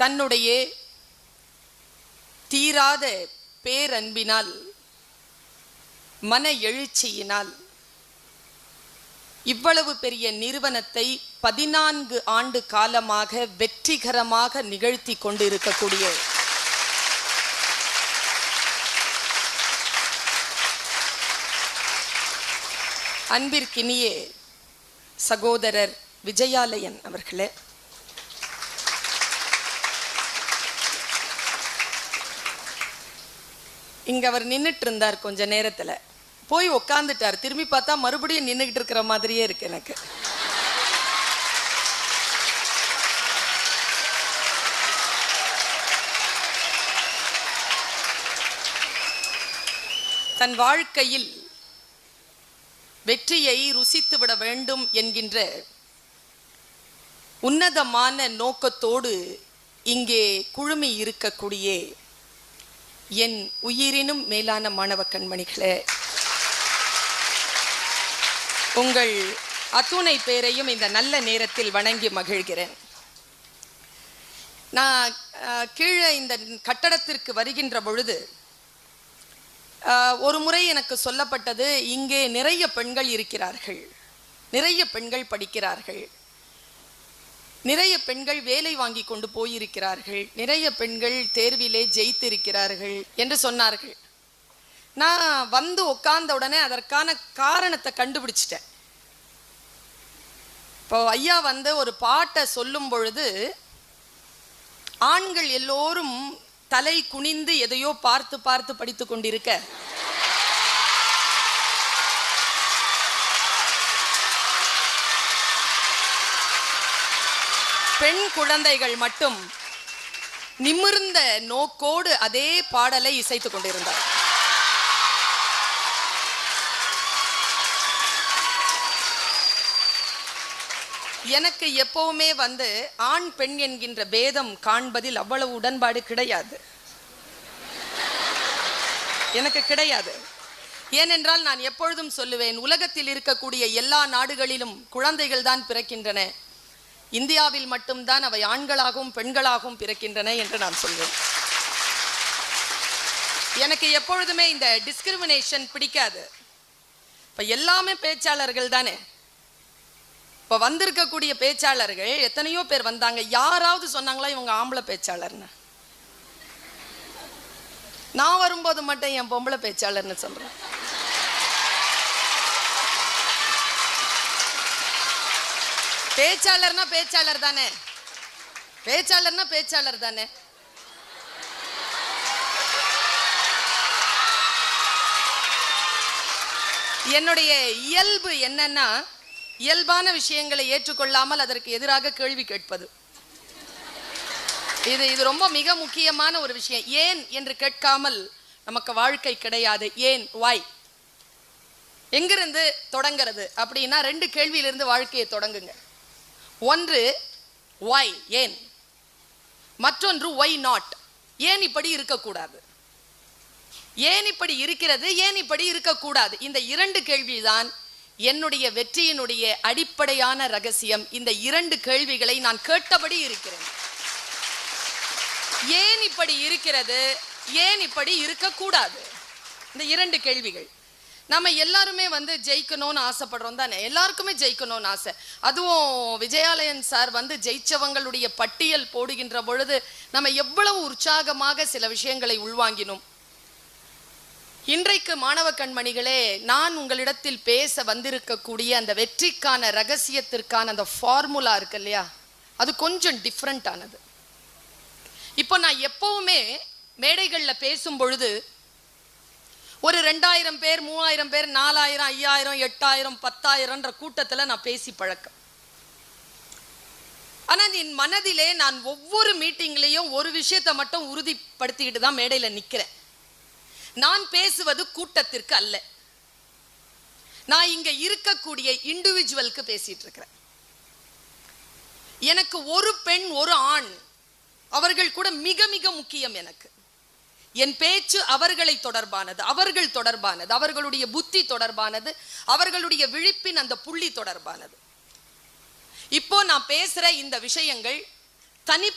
தன்னுடைய தீராத பேரன்பினால், மன எழுச்சியினால் இவ்வளவு பெரிய நிறுவனத்தை 14 ஆண்டு காலமாக வெற்றிகரமாக நிகழ்த்தி கொண்டிருக்கக்கூடிய அன்பிற்கினிய சகோதரர் விஜயாலயன் அவர்களே, இங்க அவர் நின்றுட்டு இருந்தார். கொஞ்ச நேரத்துல போய் உக்காந்துட்டார். திரும்பி பார்த்தா மறுபடியும் நின்றுகிட்டு இருக்கிற மாதிரியே இருக்கு எனக்கு. தன் வாழ்க்கையில் வெற்றியை ருசித்து விட வேண்டும் என்கின்ற உன்னதமான நோக்கத்தோடு இங்கே குழுமி இருக்கக்கூடிய என் உயிரினும் மேலான மாணவ கண்மணிகளே, உங்கள் அத்துணை பேரையும் இந்த நல்ல நேரத்தில் வணங்கி மகிழ்கிறேன். நான் கீழே இந்த கட்டடத்திற்கு வருகின்ற பொழுது ஒரு முறை எனக்கு சொல்லப்பட்டது, இங்கே நிறைய பெண்கள் இருக்கிறார்கள், நிறைய பெண்கள் படிக்கிறார்கள், நிறைய பெண்கள் வேலை வாங்கி கொண்டு போயிருக்கிறார்கள், நிறைய பெண்கள் தேர்விலே ஜெயித்திருக்கிறார்கள் என்று சொன்னார்கள். நான் வந்து உட்கார்ந்த உடனே அதற்கான காரணத்தை கண்டுபிடிச்சிட்டேன். இப்போ ஐயா வந்து ஒரு பாட்டை சொல்லும் பொழுது ஆண்கள் எல்லோரும் தலை குனிந்து எதையோ பார்த்து பார்த்து படித்து கொண்டிருக்க, பெண் குழந்தைகள் மட்டும் நிமிர்ந்த நோக்கோடு அதே பாடலை இசைத்துக் கொண்டிருந்தார். எனக்கு எப்பவுமே வந்து ஆண் பெண் என்கின்ற பேதம் காண்பதில் அவ்வளவு உடன்பாடு கிடையாது, எனக்கு கிடையாது. ஏனென்றால் நான் எப்பொழுதும் சொல்லுவேன், உலகத்தில் இருக்கக்கூடிய எல்லா நாடுகளிலும் குழந்தைகள் தான் பிறக்கின்றன, இந்தியாவில் மட்டும்தான் அவை ஆண்களாகவும் பெண்களாகவும் பிறக்கின்றன என்று நான் சொல்வேன். எனக்கு எப்பொழுதுமே இந்த டிஸ்கிரிமினேஷன் பிடிக்காது. இப்ப எல்லாமே பேச்சாளர்கள் தானே. இப்ப வந்திருக்கக்கூடிய பேச்சாளர்கள் எத்தனையோ பேர் வந்தாங்க, யாராவது சொன்னாங்களா இவங்க ஆம்பளை பேச்சாளர்னு? நான் வரும்போது மட்டும் என் பொம்பளை பேச்சாளர்னு சொல்றேன். பேச்சாளர்னா பேச்சாளர் தானே, பேச்சாளர்னா பேச்சாளர் தானே. என்னுடைய இயல்பு என்னன்னா, இயல்பான விஷயங்களை ஏற்றுக்கொள்ளாமல் அதற்கு எதிராக கேள்வி கேட்பது. இது ரொம்ப மிக முக்கியமான ஒரு விஷயம். ஏன் என்று கேட்காமல் நமக்கு வாழ்க்கை கிடையாது. ஏன், வாய், எங்கிருந்து தொடங்கிறது அப்படின்னா 2 கேள்வியிலிருந்து வாழ்க்கையை தொடங்குங்க. ஒன்று why, ஏன். மற்றொன்று why not, ஏன் இப்படி இருக்கக்கூடாது, ஏன் இப்படி இருக்கிறது, ஏன் இப்படி இருக்கக்கூடாது. இந்த 2 கேள்விதான் என்னுடைய வெற்றியினுடைய அடிப்படையான ரகசியம். இந்த 2 கேள்விகளை நான் கேட்டபடி இருக்கிறேன். ஏன் இப்படி இருக்கிறது, ஏன் இப்படி இருக்கக்கூடாது, இந்த 2 கேள்விகள். நம்ம எல்லாருமே வந்து ஜெயிக்கணும்னு ஆசைப்படுறோம் தானே, எல்லாருக்குமே ஜெயிக்கணும்னு ஆசை. அதுவும் விஜயாலயன் சார் வந்து ஜெயிச்சவங்களுடைய பட்டியல் போடுகின்ற பொழுது நம்ம எவ்வளவு உற்சாகமாக சில விஷயங்களை உள்வாங்கினோம். இன்றைக்கு மாணவ கண்மணிகளே, நான் உங்களிடத்தில் பேச வந்திருக்கக்கூடிய அந்த வெற்றிக்கான ரகசியத்திற்கான அந்த ஃபார்முலா இருக்கு இல்லையா, அது கொஞ்சம் டிஃப்ரெண்ட் ஆனது. இப்போ நான் எப்பவுமே மேடைகளில் பேசும் பொழுது ஒரு 2000 பேர், 3000 பேர், 4000, 5000, 8000, 10,000 கூட்டத்தில் நான் பேசி பழக்கம். ஆனால் என் மனதிலே நான் ஒவ்வொரு மீட்டிங்லேயும் ஒரு விஷயத்தை மட்டும் உறுதிப்படுத்திக்கிட்டு தான் மேடையில் நிற்கிறேன். நான் பேசுவது கூட்டத்திற்கு அல்ல, நான் இங்க இருக்கக்கூடிய இண்டிவிஜுவலுக்கு பேசிட்டு இருக்கிறேன். எனக்கு ஒரு பெண் ஒரு ஆண் அவர்கள் கூட மிக மிக முக்கியம். எனக்கு என் பேச்சு அவர்களை தொடர்பானது, அவர்கள் தொடர்பானது, அவர்களுடைய புத்தி தொடர்பானது, அவர்களுடைய விழிப்பின் அந்த புள்ளி தொடர்பானது. இப்போ நான் பேசுற இந்த விஷயங்கள் தனி